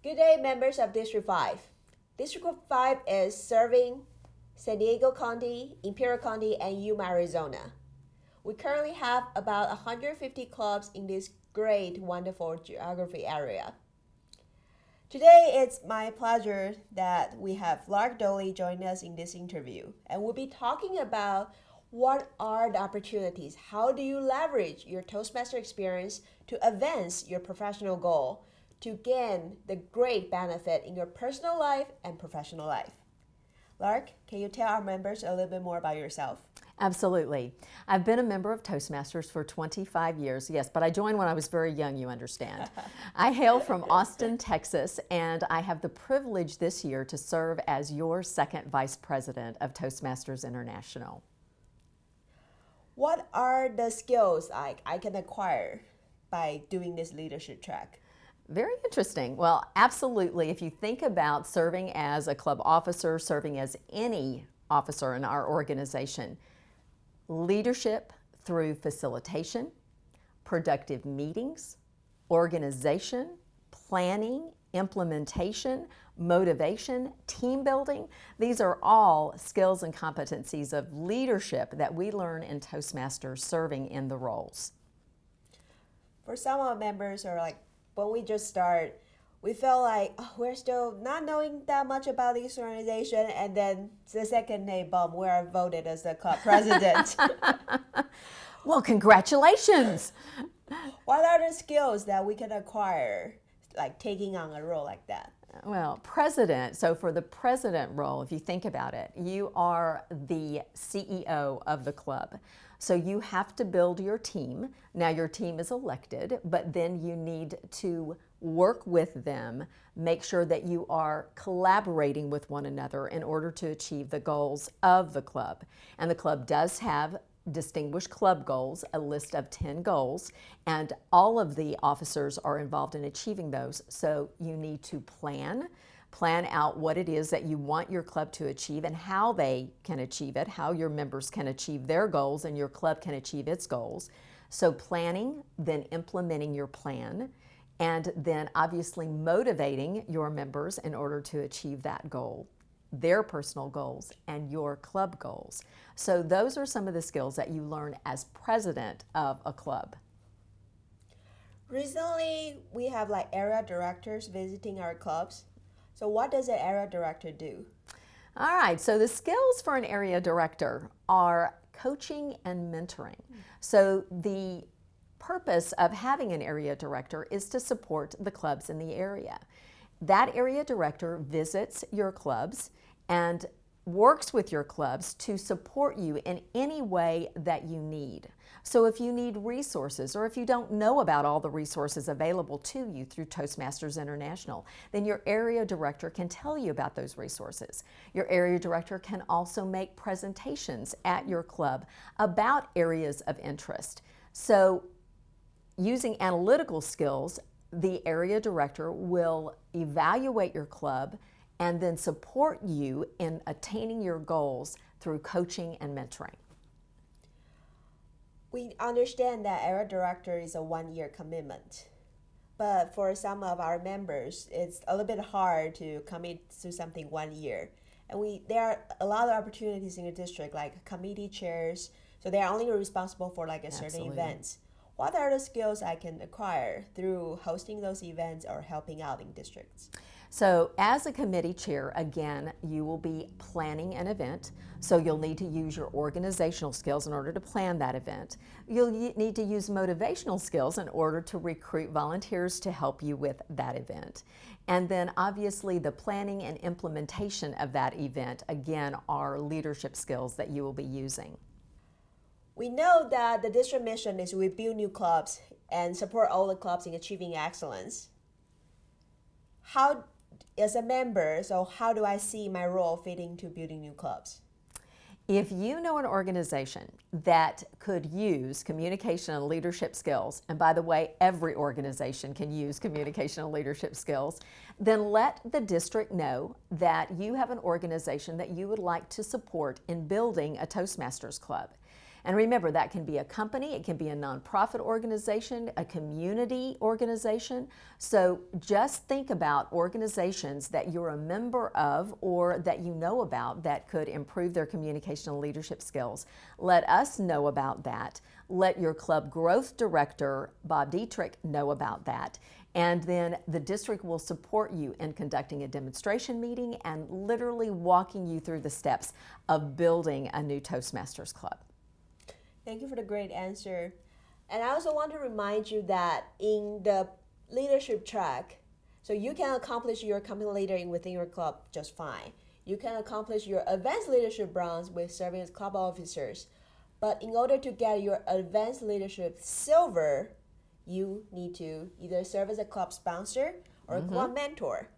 Good day, members of District 5. District 5 is serving San Diego County, Imperial County, and Yuma, Arizona. We currently have about 150 clubs in this great, wonderful geography area. Today, it's my pleasure that we have Lark Doley join us in this interview, and we'll be talking about what are the opportunities, how do you leverage your Toastmaster experience to advance your professional goal, to gain the great benefit in your personal life and professional life. Lark, can you tell our members a little bit more about yourself? Absolutely. I've been a member of Toastmasters for 25 years, yes, but I joined when I was very young, you understand. I hail from Austin, Texas, and I have the privilege this year to serve as your second vice president of Toastmasters International. What are the skills I can acquire by doing this leadership track? Very interesting. Well, absolutely. If you think about serving as a club officer, serving as any officer in our organization, leadership through facilitation, productive meetings, organization, planning, implementation, motivation, team building. These are all skills and competencies of leadership that we learn in Toastmasters serving in the roles. For some of our members are like, when we just start, we feel like we're still not knowing that much about this organization, and then the second day, boom, we are voted as the club president. Well, congratulations. What are the skills that we can acquire, like taking on a role like that? Well, president, so for the president role, if you think about it, you are the CEO of the club. So you have to build your team. Now your team is elected, but then you need to work with them, make sure that you are collaborating with one another in order to achieve the goals of the club. And the club does have distinguished club goals, a list of 10 goals, and all of the officers are involved in achieving those. So you need to plan out what it is that you want your club to achieve and how they can achieve it, how your members can achieve their goals and your club can achieve its goals. So planning, then implementing your plan, and then obviously motivating your members in order to achieve that goal, their personal goals and your club goals. So those are some of the skills that you learn as president of a club. Recently, we have like area directors visiting our clubs. So what does an area director do? All right, so the skills for an area director are coaching and mentoring. So the purpose of having an area director is to support the clubs in the area. That area director visits your clubs and works with your clubs to support you in any way that you need. So if you need resources or if you don't know about all the resources available to you through Toastmasters International, then your area director can tell you about those resources. Your area director can also make presentations at your club about areas of interest. So using analytical skills, the area director will evaluate your club and then support you in attaining your goals through coaching and mentoring. We understand that area director is a one-year commitment, but for some of our members, it's a little bit hard to commit to something 1 year. And there are a lot of opportunities in the district, like committee chairs, so they're only responsible for like a certain Absolutely. events. What are the skills I can acquire through hosting those events or helping out in districts? So as a committee chair, again, you will be planning an event. So you'll need to use your organizational skills in order to plan that event. You'll need to use motivational skills in order to recruit volunteers to help you with that event. And then obviously the planning and implementation of that event, again, are leadership skills that you will be using. We know that the district mission is to build new clubs and support all the clubs in achieving excellence. How, as a member, so how do I see my role fitting to building new clubs? If you know an organization that could use communication and leadership skills, and by the way, every organization can use communication and leadership skills, then let the district know that you have an organization that you would like to support in building a Toastmasters club. And remember, that can be a company, it can be a nonprofit organization, a community organization. So just think about organizations that you're a member of or that you know about that could improve their communication and leadership skills. Let us know about that. Let your club growth director, Bob Dietrich, know about that. And then the district will support you in conducting a demonstration meeting and literally walking you through the steps of building a new Toastmasters club. Thank you for the great answer. And I also want to remind you that in the leadership track, so you can accomplish your company leader within your club just fine. You can accomplish your advanced leadership bronze with serving as club officers. But in order to get your advanced leadership silver, you need to either serve as a club sponsor or a club mentor.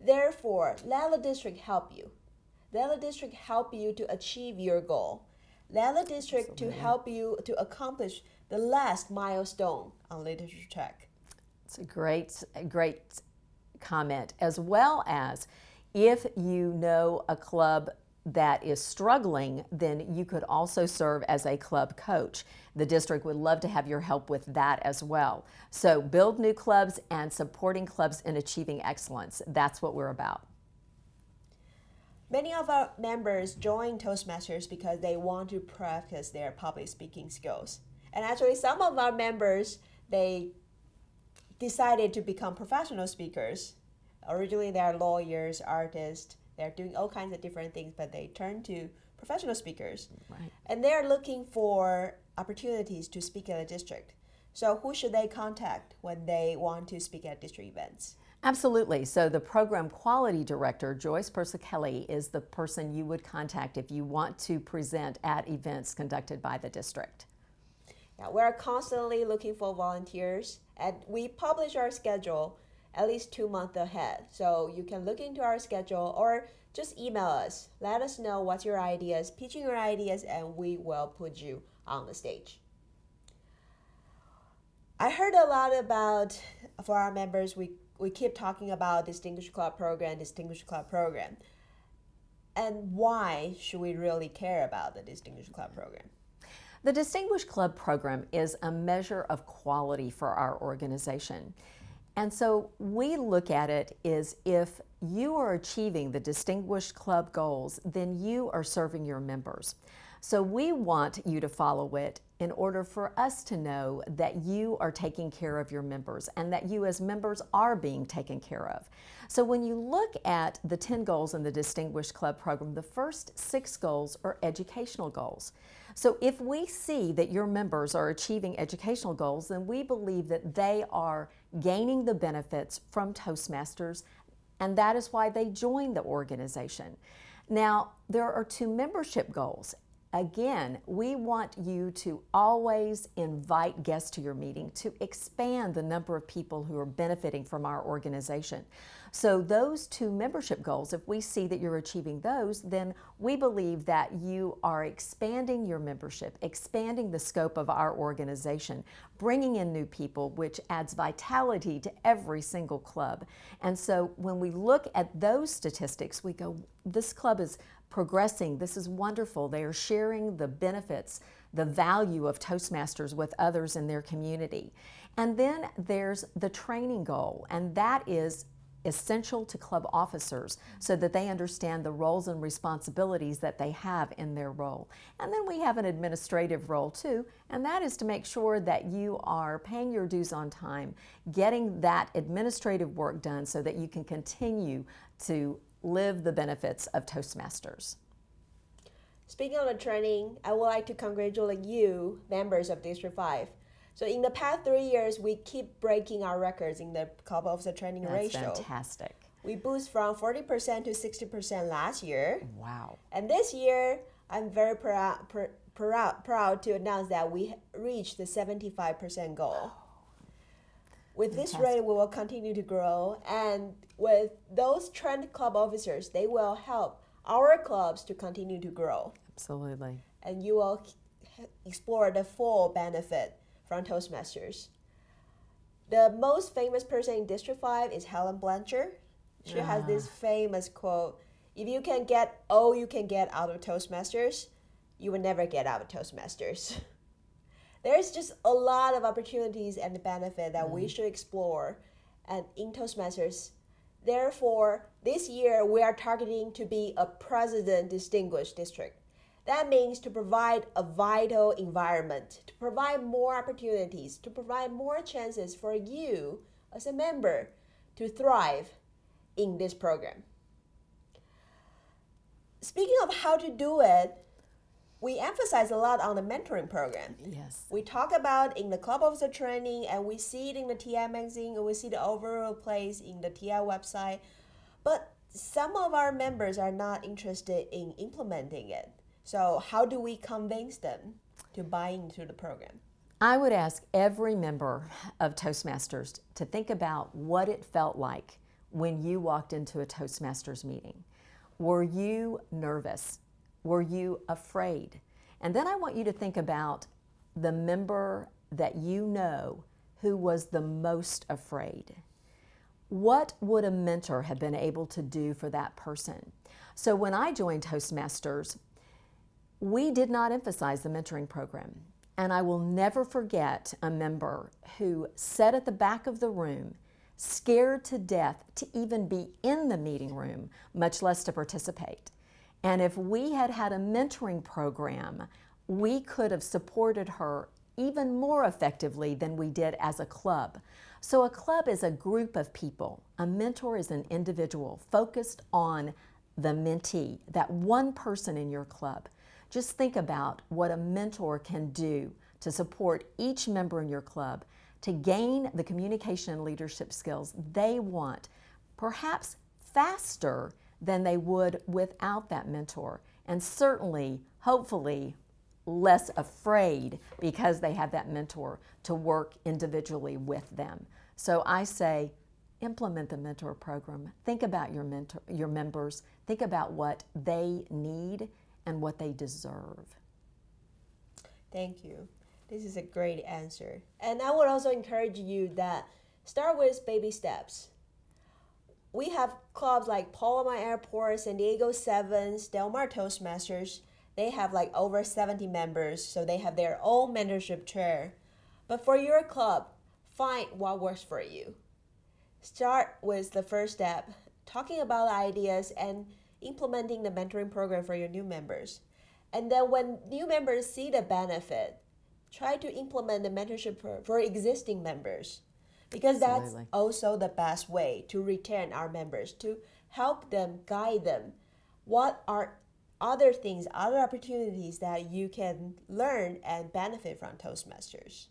Therefore, let the district help you. Let the district help you to achieve your goal. Let the district to help you to accomplish the last milestone on leadership track. It's a great comment. As well as if you know a club that is struggling, then you could also serve as a club coach. The district would love to have your help with that as well. So build new clubs and supporting clubs in achieving excellence. That's what we're about. Many of our members join Toastmasters because they want to practice their public speaking skills. And actually some of our members, they decided to become professional speakers. Originally they are lawyers, artists, they're doing all kinds of different things, but they turn to professional speakers. Right. And they're looking for opportunities to speak at a district. So who should they contact when they want to speak at district events? Absolutely. So the program quality director, Joyce Persa-Kelly, is the person you would contact if you want to present at events conducted by the district. Yeah, we're constantly looking for volunteers, and we publish our schedule at least 2 months ahead. So you can look into our schedule or just email us. Let us know what's your ideas, pitching your ideas, and we will put you on the stage. I heard a lot about, for our members, we keep talking about Distinguished Club Program. And why should we really care about the Distinguished Club Program? The Distinguished Club Program is a measure of quality for our organization. And so we look at it as if you are achieving the Distinguished Club goals, then you are serving your members. So we want you to follow it in order for us to know that you are taking care of your members and that you as members are being taken care of. So when you look at the 10 goals in the Distinguished Club Program, the first 6 goals are educational goals. So if we see that your members are achieving educational goals, then we believe that they are gaining the benefits from Toastmasters, and that is why they join the organization. Now, there are 2 membership goals. Again, we want you to always invite guests to your meeting to expand the number of people who are benefiting from our organization. So those 2 membership goals, if we see that you're achieving those, then we believe that you are expanding your membership, expanding the scope of our organization, bringing in new people, which adds vitality to every single club. And so when we look at those statistics, we go, this club is progressing. This is wonderful. They are sharing the benefits, the value of Toastmasters with others in their community. And then there's the training goal, and that is essential to club officers so that they understand the roles and responsibilities that they have in their role. And then we have an administrative role too, and that is to make sure that you are paying your dues on time, getting that administrative work done so that you can continue to live the benefits of Toastmasters. Speaking of the training, I would like to congratulate you, members of District 5. So in the past 3 years, we keep breaking our records in the club officer training ratio. That's fantastic. We boost from 40% to 60% last year. Wow. And this year, I'm very proud to announce that we reached the 75% goal. With this rate, we will continue to grow, and with those trained club officers, they will help our clubs to continue to grow. Absolutely. And you will explore the full benefit from Toastmasters. The most famous person in District 5 is Helen Blanchard. She has this famous quote, if you can get all you can get out of Toastmasters, you will never get out of Toastmasters. There's just a lot of opportunities and benefit that we should explore and in Toastmasters. Therefore, this year we are targeting to be a President Distinguished District. That means to provide a vital environment, to provide more opportunities, to provide more chances for you as a member to thrive in this program. Speaking of how to do it, we emphasize a lot on the mentoring program. Yes. We talk about in the club officer training, and we see it in the TI magazine, and we see the overall place in the TI website. But some of our members are not interested in implementing it. So how do we convince them to buy into the program? I would ask every member of Toastmasters to think about what it felt like when you walked into a Toastmasters meeting. Were you nervous? Were you afraid? And then I want you to think about the member that you know who was the most afraid. What would a mentor have been able to do for that person? So when I joined Toastmasters, we did not emphasize the mentoring program. And I will never forget a member who sat at the back of the room, scared to death to even be in the meeting room, much less to participate. And if we had had a mentoring program, we could have supported her even more effectively than we did as a club. So a club is a group of people. A mentor is an individual focused on the mentee, that one person in your club. Just think about what a mentor can do to support each member in your club to gain the communication and leadership skills they want, perhaps faster than they would without that mentor, and certainly, hopefully, less afraid because they have that mentor to work individually with them. So I say, implement the mentor program. Think about your members. Think about what they need and what they deserve. Thank you. This is a great answer. And I would also encourage you that start with baby steps. We have clubs like Paloma Airport, San Diego Sevens, Del Mar Toastmasters. They have like over 70 members, so they have their own mentorship chair. But for your club, find what works for you. Start with the first step, talking about ideas and implementing the mentoring program for your new members. And then when new members see the benefit, try to implement the mentorship for existing members, because Absolutely. that's also the best way to retain our members, to help them, guide them. What are other things, other opportunities that you can learn and benefit from Toastmasters?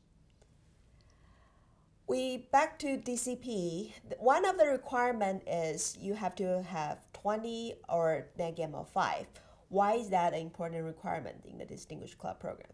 Back to DCP, one of the requirements is you have to have 20 or NetGAM of 5. Why is that an important requirement in the Distinguished Club program?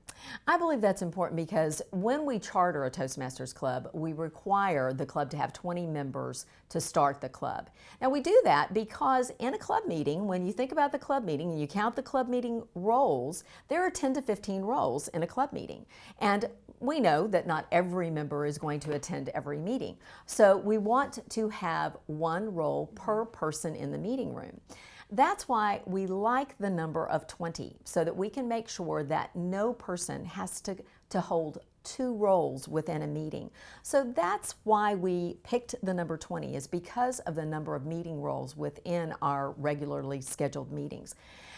I believe that's important because when we charter a Toastmasters club, we require the club to have 20 members to start the club. Now we do that because in a club meeting, when you think about the club meeting and you count the club meeting roles, there are 10 to 15 roles in a club meeting. And we know that not every member is going to attend every meeting. So we want to have one role per person in the meeting room. That's why we like the number of 20, so that we can make sure that no person has to hold 2 roles within a meeting. So that's why we picked the number 20, is because of the number of meeting roles within our regularly scheduled meetings.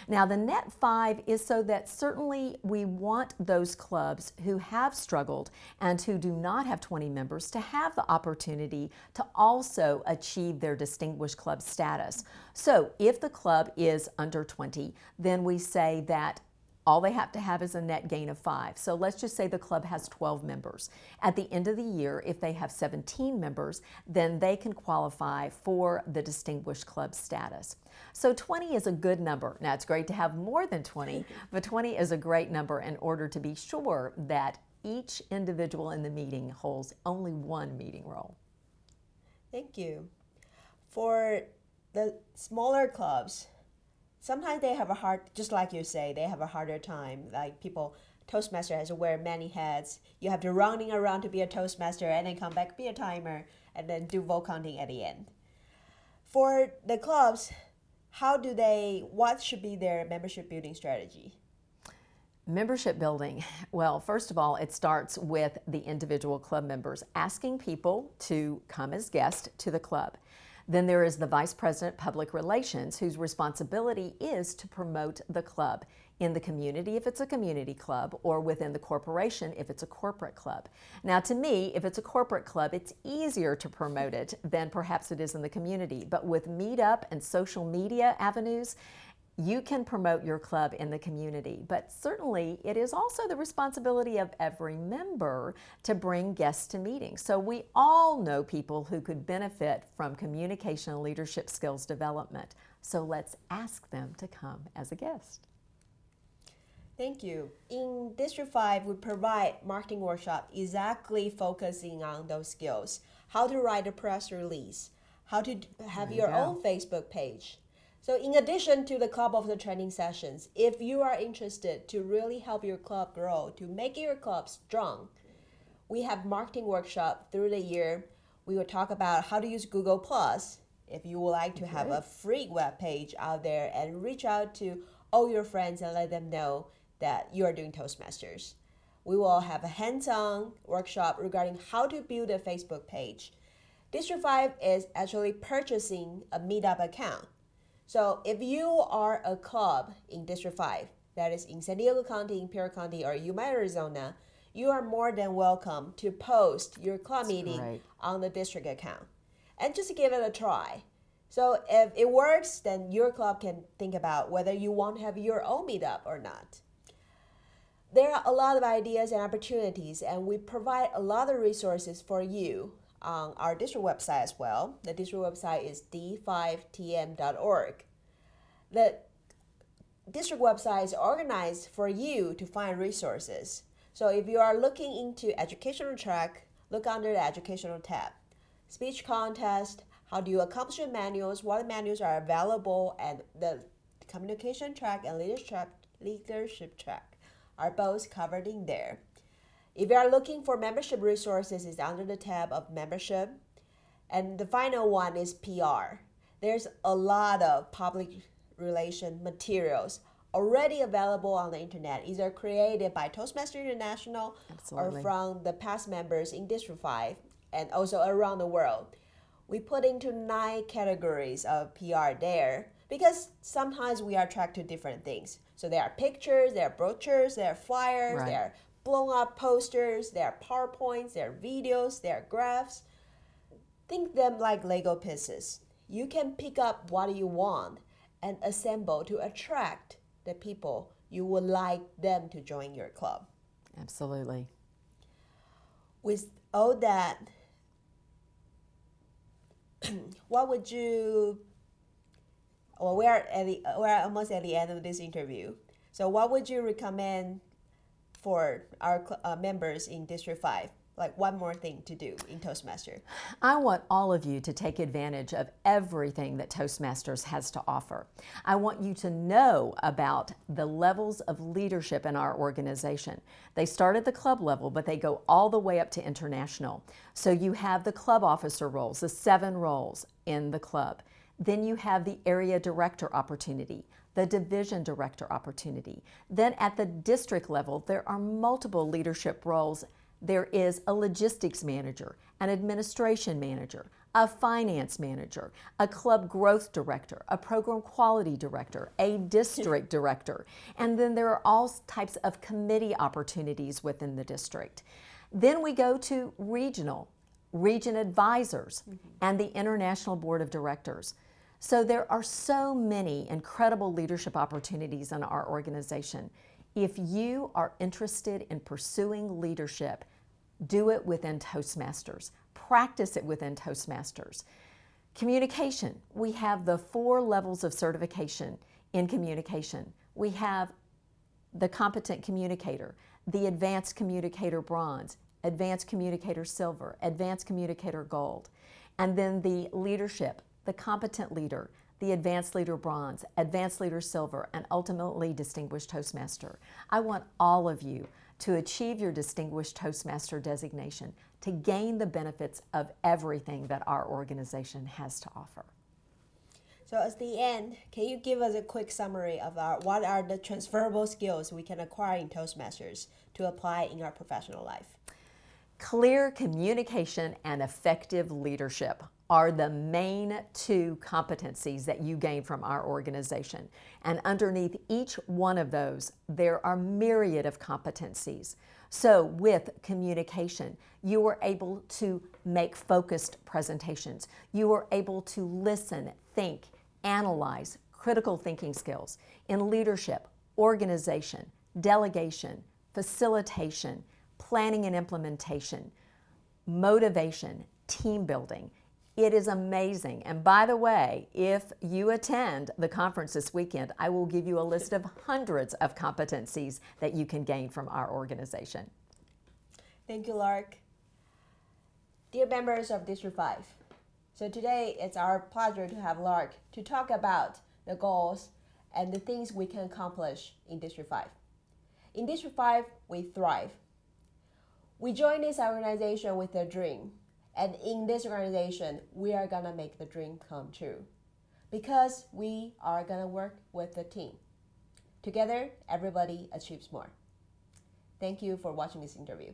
Now the net 5 is so that certainly we want those clubs who have struggled and who do not have 20 members to have the opportunity to also achieve their distinguished club status. So if the club is under 20, then we say that all they have to have is a net gain of 5. So let's just say the club has 12 members. At the end of the year, if they have 17 members, then they can qualify for the Distinguished Club status. So 20 is a good number. Now it's great to have more than 20, but 20 is a great number in order to be sure that each individual in the meeting holds only one meeting role. Thank you. For the smaller clubs, sometimes they have a hard, just like you say, they have a harder time. Like people, Toastmaster has to wear many hats. You have to running around to be a Toastmaster and then come back, be a timer, and then do vote counting at the end. For the clubs, what should be their membership building strategy? Membership building. Well, first of all, it starts with the individual club members asking people to come as guests to the club. Then there is the Vice President Public Relations, whose responsibility is to promote the club in the community if it's a community club, or within the corporation if it's a corporate club. Now, to me, if it's a corporate club, it's easier to promote it than perhaps it is in the community. But with Meetup and social media avenues, you can promote your club in the community, but certainly it is also the responsibility of every member to bring guests to meetings. So we all know people who could benefit from communication and leadership skills development. So let's ask them to come as a guest. Thank you. In District 5, we provide marketing workshop exactly focusing on those skills. How to write a press release, how to have your own Facebook page. So in addition to the Club of the Training sessions, if you are interested to really help your club grow, to make your club strong, we have marketing workshop through the year. We will talk about how to use Google+, if you would like to have a free web page out there, and reach out to all your friends and let them know that you are doing Toastmasters. We will have a hands-on workshop regarding how to build a Facebook page. District 5 is actually purchasing a Meetup account. So if you are a club in District 5, that is in San Diego County, Imperial County, or Yuma, Arizona, you are more than welcome to post your club meeting on the district account and just give it a try. So if it works, then your club can think about whether you want to have your own meetup or not. There are a lot of ideas and opportunities, and we provide a lot of resources for you on our district website as well. The district website is d5tm.org. The district website is organized for you to find resources. So if you are looking into educational track, look under the educational tab. Speech contest, how do you accomplish manuals, what manuals are available, and the communication track and leadership track are both covered in there. If you are looking for membership resources, it's under the tab of membership. And the final one is PR. There's a lot of public relation materials already available on the internet, either created by Toastmasters International or from the past members in District 5 and also around the world. We put into 9 categories of PR there because sometimes we are attracted to different things. So there are pictures, there are brochures, there are flyers, there are blown up posters, there are PowerPoints, there are videos, there are graphs. Think them like Lego pieces. You can pick up what you want and assemble to attract the people you would like them to join your club. Absolutely. With all that, what would you, well, we're almost at the end of this interview. So what would you recommend for our members in District 5? Like one more thing to do in Toastmaster. I want all of you to take advantage of everything that Toastmasters has to offer. I want you to know about the levels of leadership in our organization. They start at the club level, but they go all the way up to international. So you have the club officer roles, the 7 roles in the club. Then you have the area director opportunity, the division director opportunity. Then at the district level, there are multiple leadership roles. There is a logistics manager, an administration manager, a finance manager, a club growth director, a program quality director, a district director, and then there are all types of committee opportunities within the district. Then we go to region advisors, and the International Board of Directors. So there are so many incredible leadership opportunities in our organization. If you are interested in pursuing leadership, do it within Toastmasters. Practice it within Toastmasters. Communication. We have the 4 levels of certification in communication. We have the Competent Communicator, the Advanced Communicator Bronze, Advanced Communicator Silver, Advanced Communicator Gold, and then the leadership, the Competent Leader, the Advanced Leader Bronze, Advanced Leader Silver, and ultimately Distinguished Toastmaster. I want all of you to achieve your Distinguished Toastmaster designation, to gain the benefits of everything that our organization has to offer. So at the end, can you give us a quick summary of what are the transferable skills we can acquire in Toastmasters to apply in our professional life? Clear communication and effective leadership are the main two competencies that you gain from our organization. And underneath each one of those, there are myriad of competencies. So with communication, you are able to make focused presentations. You are able to listen, think, analyze, critical thinking skills. In leadership, organization, delegation, facilitation, planning and implementation, motivation, team building. It is amazing. And by the way, if you attend the conference this weekend, I will give you a list of hundreds of competencies that you can gain from our organization. Thank you, Lark. Dear members of District 5, so today it's our pleasure to have Lark to talk about the goals and the things we can accomplish in District 5. In District 5, we thrive. We joined this organization with a dream, and in this organization, we are gonna make the dream come true because we are gonna work with the team. Together, everybody achieves more. Thank you for watching this interview.